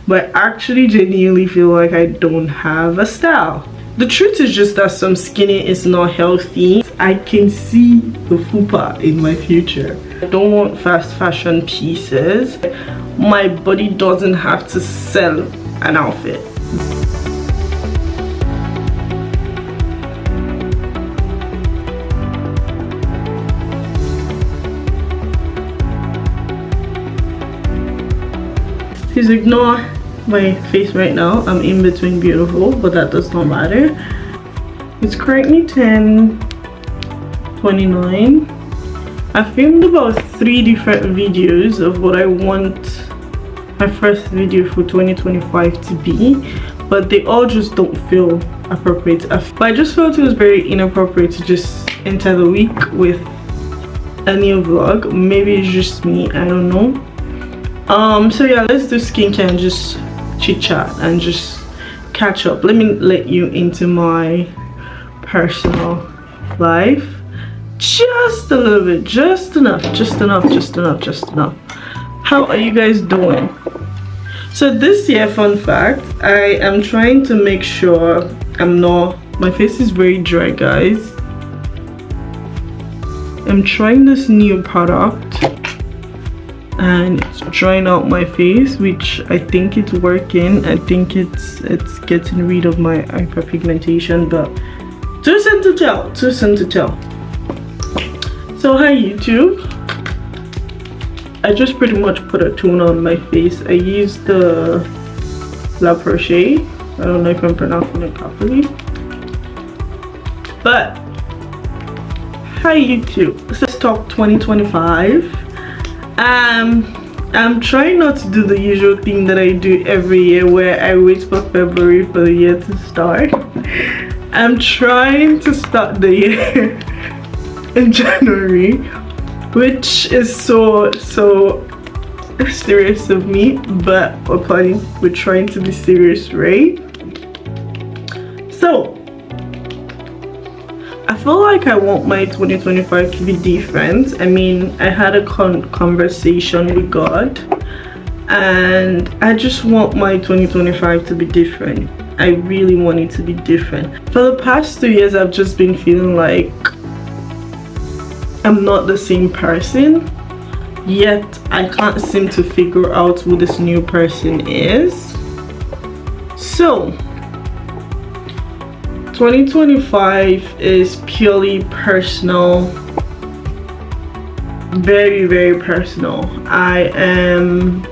but I actually genuinely feel like I don't have a style. The truth is just that some skinny is not healthy. I can see the fupa in my future. I don't want fast fashion pieces. My body doesn't have to sell an outfit. Please ignore my face right now. I'm in between beautiful, but that does not matter. It's currently 10:29. I filmed about 3 different videos of what I want my first video for 2025 to be, but they all just don't feel appropriate. But I just felt it was very inappropriate to just enter the week with a new vlog. Maybe it's just me, I don't know. So yeah, let's do skincare and just chit chat and just catch up. Let me let you into my personal life just a little bit, just enough. How are you guys doing? So this year, fun fact, I am trying to make sure my face is very dry, guys. I'm trying this new product and it's drying out my face, which I think it's working. I think it's getting rid of my hyperpigmentation, but too soon to tell. So hi YouTube, I just pretty much put a toner on my face. I used the La Roche. I don't know if I'm pronouncing it properly, but hi YouTube. Let's talk 2025. I'm trying not to do the usual thing that I do every year where I wait for February for the year to start. I'm trying to start the year in January, which is so serious of me, but we're trying to be serious, right? So I feel like I want my 2025 to be different. I mean, I had a conversation with God and I just want my 2025 to be different. I really want it to be different. For the past 2 years, I've just been feeling like I'm not the same person, yet I can't seem to figure out who this new person is. So 2025 is purely personal, very, very personal. I'm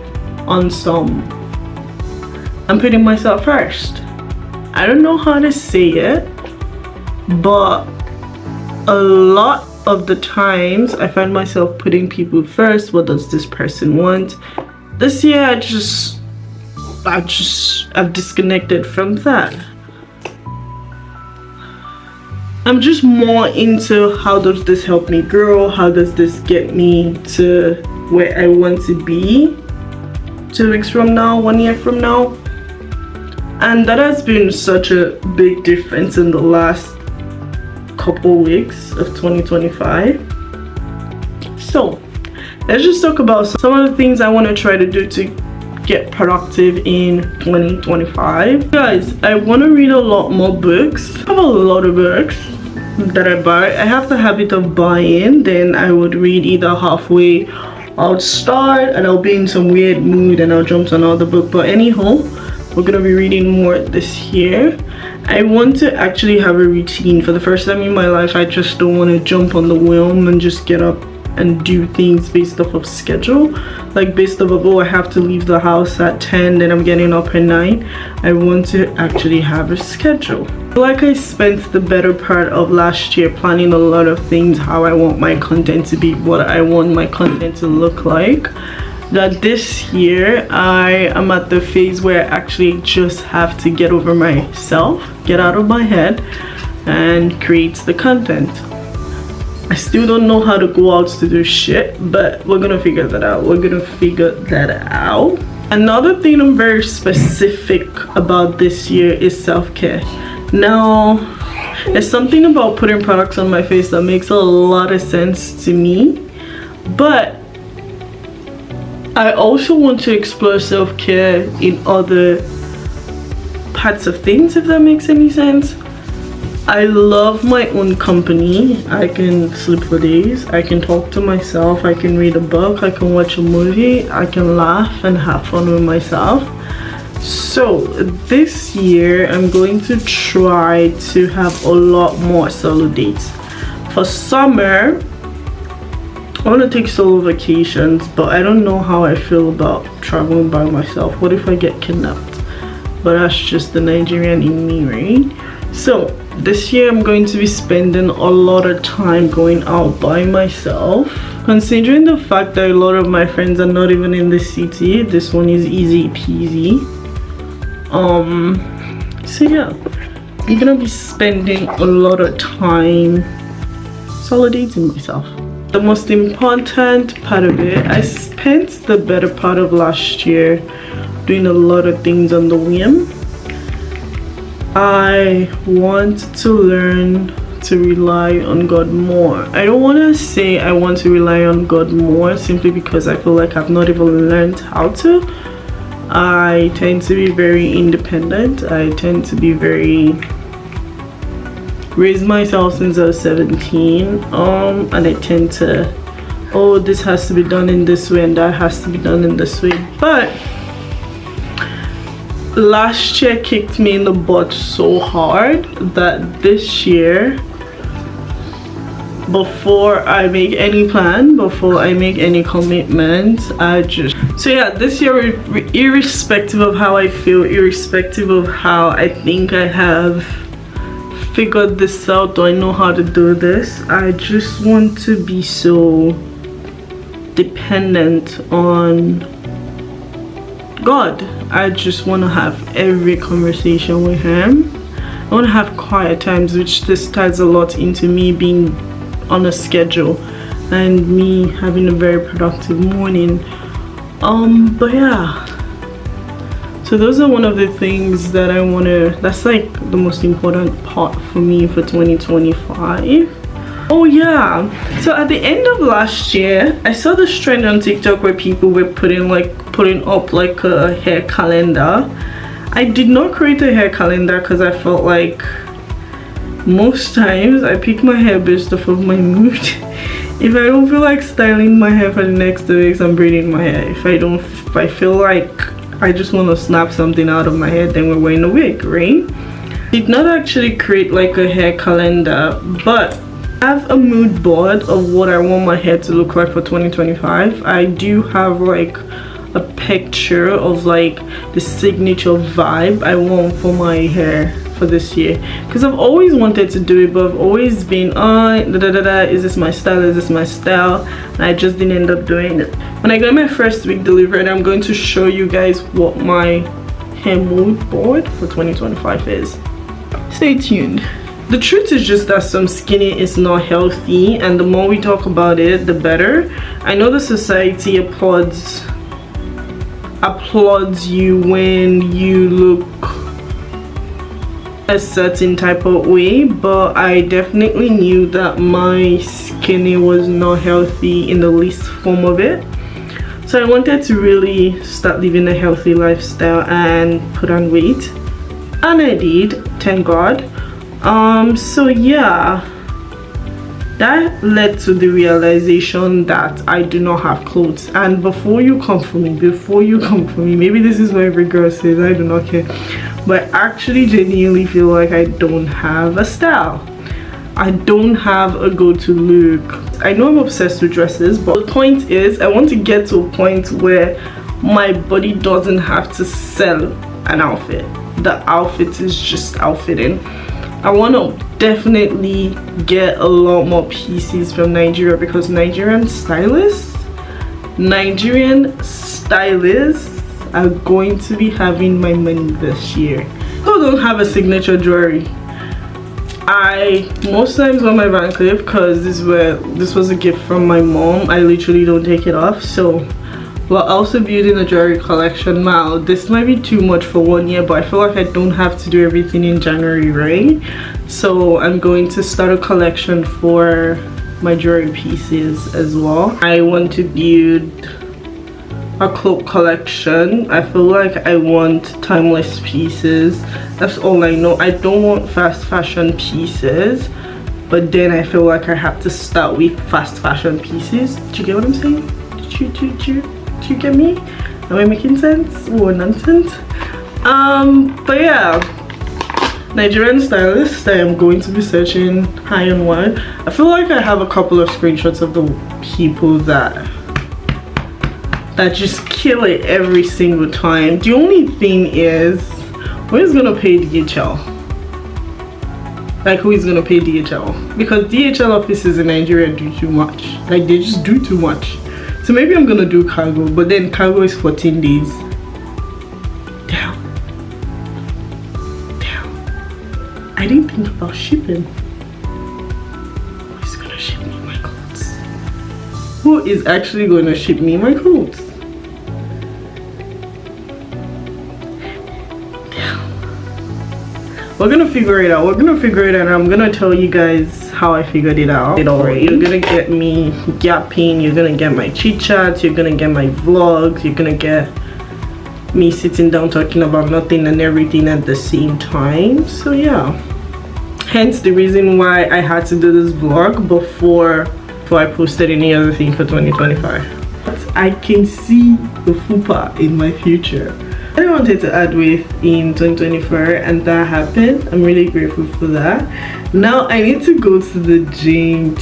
putting myself first. I don't know how to say it, but a lot of the times I find myself putting people first. What does this person want? This year I've disconnected from that. I'm just more into how does this help me grow? How does this get me to where I want to be 2 weeks from now, 1 year from now? And that has been such a big difference in the last couple weeks of 2025. So let's just talk about some of the things I want to try to do to get productive in 2025. Guys, I want to read a lot more books. I have a lot of books that I buy. I have the habit of buying, then I would read either halfway, I'll start and I'll be in some weird mood and I'll jump to another book. But anyhow, we're gonna be reading more this year. I want to actually have a routine. For the first time in my life, I just don't want to jump on the whim and just get up and do things based off of schedule, like based off of, oh, I have to leave the house at 10, then I'm getting up at 9. I want to actually have a schedule. Like I spent the better part of last year planning a lot of things, how I want my content to be, what I want my content to look like, that this year I am at the phase where I actually just have to get over myself, get out of my head and create the content. I still don't know how to go out to do shit, but we're gonna figure that out. Another thing I'm very specific about this year is self-care. Now, there's something about putting products on my face that makes a lot of sense to me, but I also want to explore self-care in other parts of things, if that makes any sense. I love my own company. I can sleep for days, I can talk to myself, I can read a book, I can watch a movie, I can laugh and have fun with myself. So this year I'm going to try to have a lot more solo dates. For summer I want to take solo vacations, but I don't know how I feel about traveling by myself. What if I get kidnapped? But that's just the Nigerian in me, right? So this year I'm going to be spending a lot of time going out by myself. Considering the fact that a lot of my friends are not even in the city, this one is easy peasy. So yeah, I'm gonna be spending a lot of time solo dating myself. The most important part of it, I spent the better part of last year doing a lot of things on the whim. I want to learn to rely on God more. I don't want to say I want to rely on God more simply because I feel like I've not even learned how to. I tend to be very independent. I tend to be very raised myself since I was 17, and I tend to, oh, this has to be done in this way and that has to be done in this way. But last year kicked me in the butt so hard that this year, before I make any plan, before I make any commitment, so yeah, this year, irrespective of how I feel, irrespective of how I think I have figured this out, or I know how to do this, I just want to be so dependent on God. I just want to have every conversation with him. I want to have quiet times, which this ties a lot into me being on a schedule and me having a very productive morning. But yeah, so those are one of the things that I want to, that's like the most important part for me for 2025. Oh yeah, so at the end of last year I saw this trend on TikTok where people were putting up like a hair calendar. I did not create a hair calendar because I felt like most times I pick my hair based off of my mood. If I don't feel like styling my hair for the next 2 weeks, I'm braiding my hair. If I feel like I just want to snap something out of my head, then we're wearing a wig, right? Did not actually create like a hair calendar, but I have a mood board of what I want my hair to look like for 2025. I do have like a picture of like the signature vibe I want for my hair for this year, because I've always wanted to do it, but I've always been is this my style, is this my style, and I just didn't end up doing it. When I got my first wig delivered, I'm going to show you guys what my hair mood board for 2025 is. Stay tuned. The truth is just that some skinny is not healthy, and the more we talk about it, the better. I know the society applauds you when you look a certain type of way, but I definitely knew that my skinny was not healthy in the least form of it. So I wanted to really start living a healthy lifestyle and put on weight, and I did, thank God. So yeah, that led to the realization that I do not have clothes. And before you come for me, maybe this is what every girl says, I do not care, but I actually genuinely feel like I don't have a style. I don't have a go-to look. I know I'm obsessed with dresses, but the point is I want to get to a point where my body doesn't have to sell an outfit. The outfit is just outfitting. I want to definitely get a lot more pieces from Nigeria, because Nigerian stylists are going to be having my money this year. I don't have a signature jewelry. I most times wear my Van Cleef because this was a gift from my mom. I literally don't take it off. So we're also building a jewelry collection now. This might be too much for 1 year, but I feel like I don't have to do everything in January, right? So I'm going to start a collection for my jewelry pieces as well. I want to build a cloak collection. I feel like I want timeless pieces. That's all I know. I don't want fast fashion pieces, but then I feel like I have to start with fast fashion pieces. Do you get what I'm saying? Do you get me? Am I making sense or nonsense? But yeah, Nigerian stylist, I am going to be searching high and wide. I feel like I have a couple of screenshots of the people that just kill it every single time. The only thing is, who is gonna pay DHL? Like, who is gonna pay DHL? Because DHL offices in Nigeria do too much. Like, they just do too much. So maybe I'm gonna do cargo, but then cargo is 14 days. Damn. I didn't think about shipping. Who is gonna ship me my clothes? Who is actually gonna ship me my clothes? We're gonna figure it out. And I'm gonna tell you guys how I figured it out. You're gonna get me yapping, you're gonna get my chit chats, you're gonna get my vlogs, you're gonna get me sitting down talking about nothing and everything at the same time. So yeah, hence the reason why I had to do this vlog before I posted any other thing for 2025. But I can see the fupa in my future. I wanted to add weight in 2024 and that happened. I'm really grateful for that. Now I need to go to the gym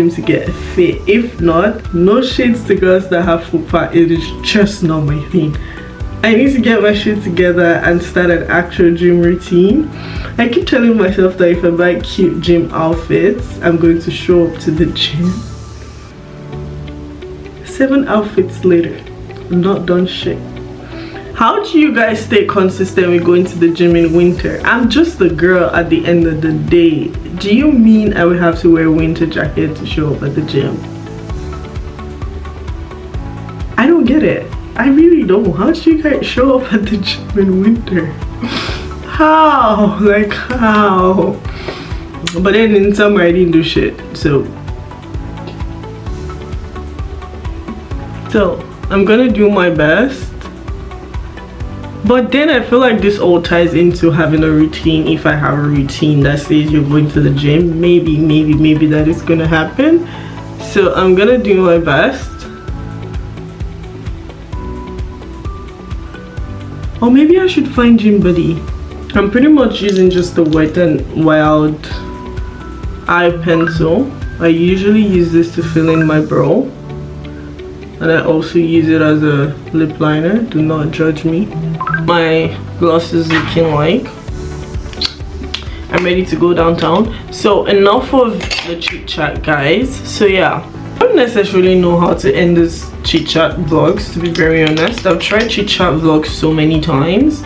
to get fit. If not, no shades to girls that have fupa, it is just not my thing. I need to get my shit together and start an actual gym routine. I keep telling myself that if I buy cute gym outfits, I'm going to show up to the gym. 7 outfits later, not done shit. How do you guys stay consistent with going to the gym in winter? I'm just a girl at the end of the day. Do you mean I would have to wear a winter jacket to show up at the gym? I don't get it. I really don't. How do you guys show up at the gym in winter? How? Like how? But then in summer I didn't do shit. So I'm gonna do my best, but then I feel like this all ties into having a routine. If I have a routine that says you're going to the gym, maybe that is gonna happen. So I'm gonna do my best, or maybe I should find gym buddy. I'm pretty much using just the Wet n Wild eye pencil. I usually use this to fill in my brow, and I also use it as a lip liner. Do not judge me. My gloss is looking like. I'm ready to go downtown. So enough of the chit chat, guys. So yeah, I don't necessarily know how to end this chit chat vlogs, to be very honest. I've tried chit chat vlogs so many times,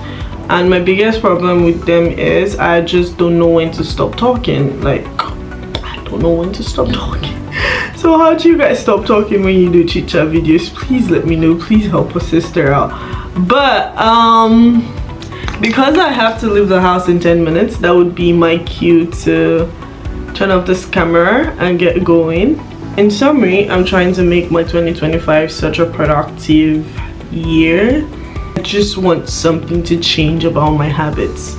and my biggest problem with them is I just don't know when to stop talking. Like, I don't know when to stop talking. So how do you guys stop talking when you do chit chat videos? Please let me know. Please help a sister out. But because I have to leave the house in 10 minutes, that would be my cue to turn off this camera and get going. In summary, I'm trying to make my 2025 such a productive year. I just want something to change about my habits.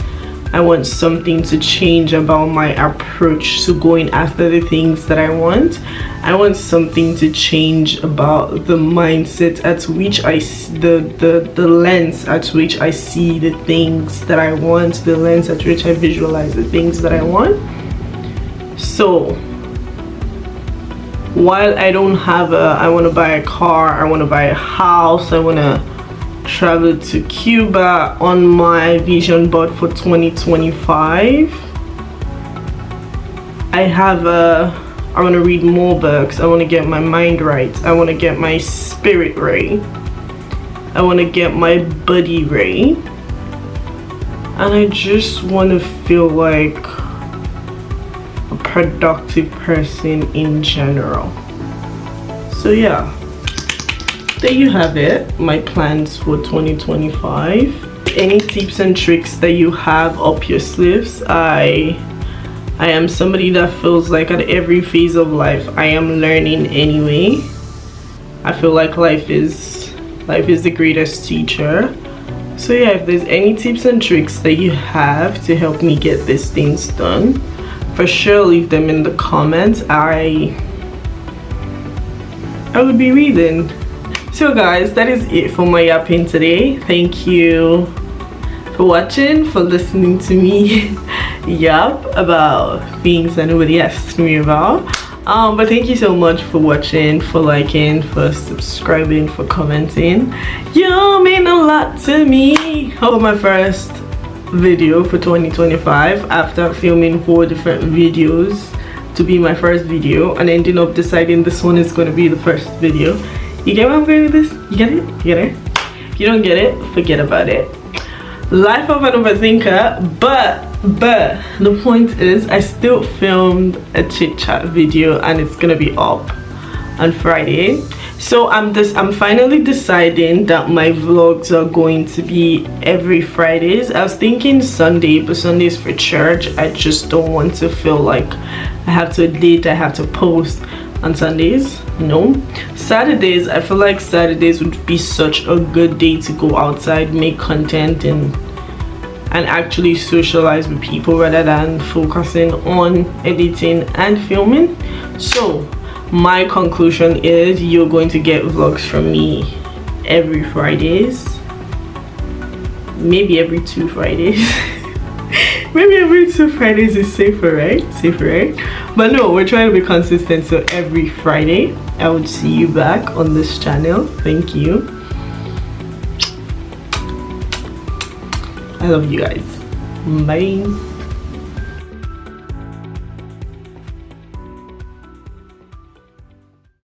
I want something to change about my approach to going after the things that I want. I want something to change about the mindset at which I the lens at which I see the things that I want, the lens at which I visualize the things that I want. So while I don't have I want to buy a car, I want to buy a house, I want to travel to Cuba on my vision board for 2025. I want to read more books. I want to get my mind right. I want to get my spirit right. I want to get my body right. And I just want to feel like a productive person in general. So yeah, there you have it, my plans for 2025. Any tips and tricks that you have up your sleeves? I am somebody that feels like at every phase of life I am learning anyway. I feel like life is the greatest teacher. So yeah, if there's any tips and tricks that you have to help me get these things done, for sure leave them in the comments. I would be reading. So guys, that is it for my yapping today. Thank you for watching, for listening to me yap about things that nobody asked me about. But thank you so much for watching, for liking, for subscribing, for commenting. You mean a lot to me. For my first video for 2025, after filming 4 different videos to be my first video and ending up deciding this one is going to be the first video. You get where I'm going with this? You get it? You get it? If you don't get it, forget about it. Life of an overthinker. But the point is, I still filmed a chit chat video and it's gonna be up on Friday. So I'm finally deciding that my vlogs are going to be every Fridays. I was thinking Sunday, but Sundays for church. I just don't want to feel like I have to edit, I have to post on Sundays. No. Saturdays, I feel like Saturdays would be such a good day to go outside, make content, and actually socialize with people rather than focusing on editing and filming. So my conclusion is you're going to get vlogs from me every Fridays, maybe every 2 Fridays. Maybe every 2 Fridays is safer, right? But no, we're trying to be consistent, so every Friday I would see you back on this channel. Thank you. I love you guys. Bye.